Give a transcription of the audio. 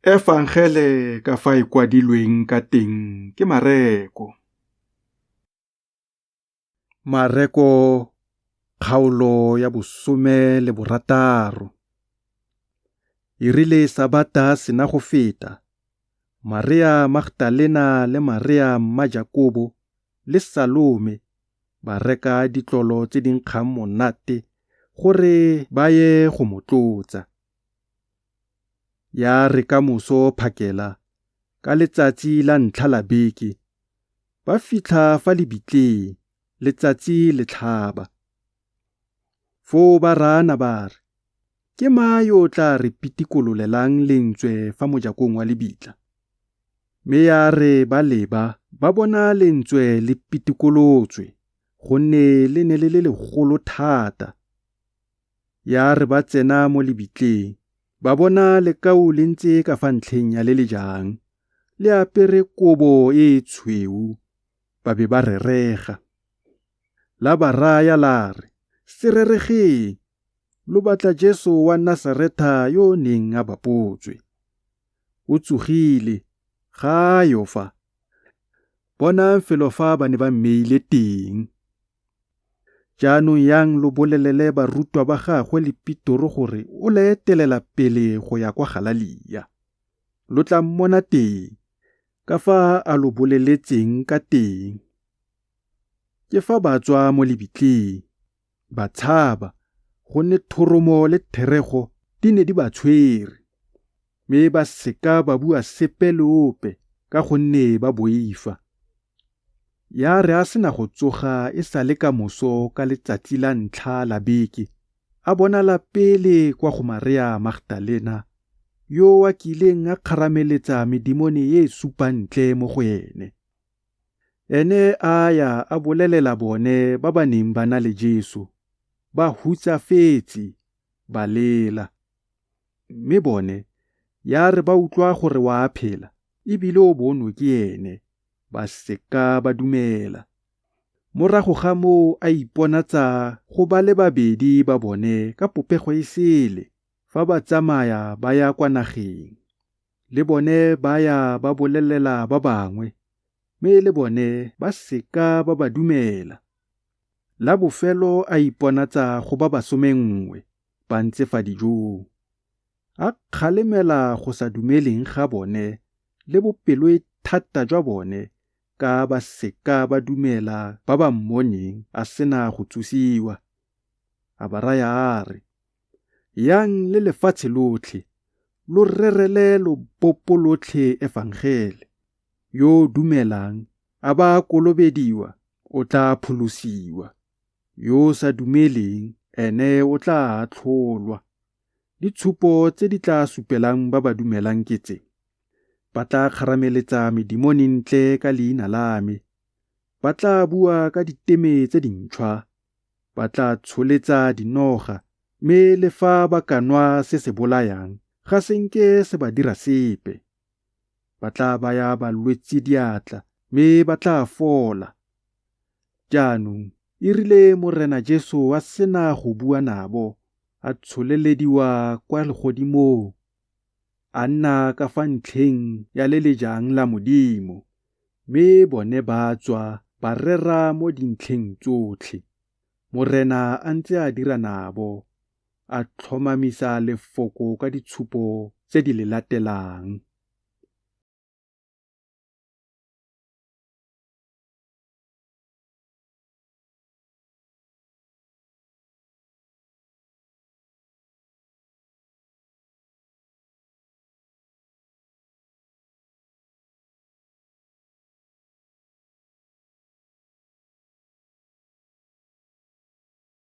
Efangele ka fa e kwadilweng ka teng ke Mareko. Mareko kgaolo ya 16. E rile Sabata sena go feta, Maria Magdalena le Maria mma Jakobo le Salome ba reka ditlolo tse di nkgang monate gore ba ye go mo tlotsa. Ya re ka moso phakela ka letsatsi la ntlha la beke, ba fitlha fa lebitleng letsatsi le tlhaba. Foo ba rana ba re, ke mang yo o tla re pitikololelang lentswe fa mojakong wa lebitla? Mme ya re ba leba ba bona lentswe le pitikolotswe gonne le ne le legolo thata. Ya re ba tsena mo lebitleng ba bona lekau le ntse ka fa ntlheng ya le lejang, le apere kobo e tshweu, ba be ba rerega. La ba raya la re, se reregeng, lo batla Jesu wa Nasareta yo neng a bapotswe. O tsogile, ga yo fa. Bonang felo fa ba ne ba mmeile teng. Jaanong yang lo bolelele barutwa ba gagwe le Pitoro gore o le etelela pele go ya kwa Galalia. Lo tla mmona teng, ka fa a lo boleletseng ka teng. Ke fa ba tswa mo lebitleng, ba tshaba, gonne thoromo le therego di ne di ba tshwere. Mme ba seka ba bua sepe le ope ka gonne ba boifa. Ya re a sena go tsoga e sale ka moso ka letsatsi la ntlha la beke, a bonala pele kwa go Maria Magdalena, yo a kileng a kgarameletsa medimone e supantle mo go ene. Ene a ya a bolelela bone ba ba neng ba na le Jesu, ba hutsafetse, ba lela. Mme bone ya re ba utlwa gore wa phela, ebile o bonwe ke ene, ba seka ba dumela. Morago ga moo a iponatsa go ba le babedi ba bone ka popego e sele, fa ba tsamaya ba ya kwa nageng. Le bone ba ya ba bolelela ba bangwe, mme le bone ba seka ba ba dumela. La bofelo a iponatsa go ba 11 ba ntse fa dijong. A kgalemela go sa dumeleng ga bone le bopelo e thata jwa bone, ka ba seka ba dumela ba ba mmoneng a sena go tsosiwa. A ba raya a re, yang le lefatshe lotlhe, lo rerele lopopo lotlhe efangele. Yo dumelang a ba kolobediwa, o tla pholosiwa. Yo sa dumeleng, ene o tla atlholwa. Ditshupo tse di tla supelang ba ba dumelang ke tse: ba tla kgarameletsa medimone ntle ka leina la me, ba tla bua ka diteme tse dintšhwa, ba tla tsholetsa dinoga, mme le fa ba ka nwa se se bolayang, ga senke se ba dira sepe. Ba tla baya balwetse diatla, mme ba tla fola. Jaanong e rile Morena Jesu a sena go bua nabo, a tsholelediwa kwa legodimong, a nna ka fa ntlheng ya le lejang la Modimo, mme bone ba tswa ba rera mo dintlheng tsotlhe. Morena a ntse a dira nabo, a tlhomamisa lefoko ka ditshupo tse di le latelang.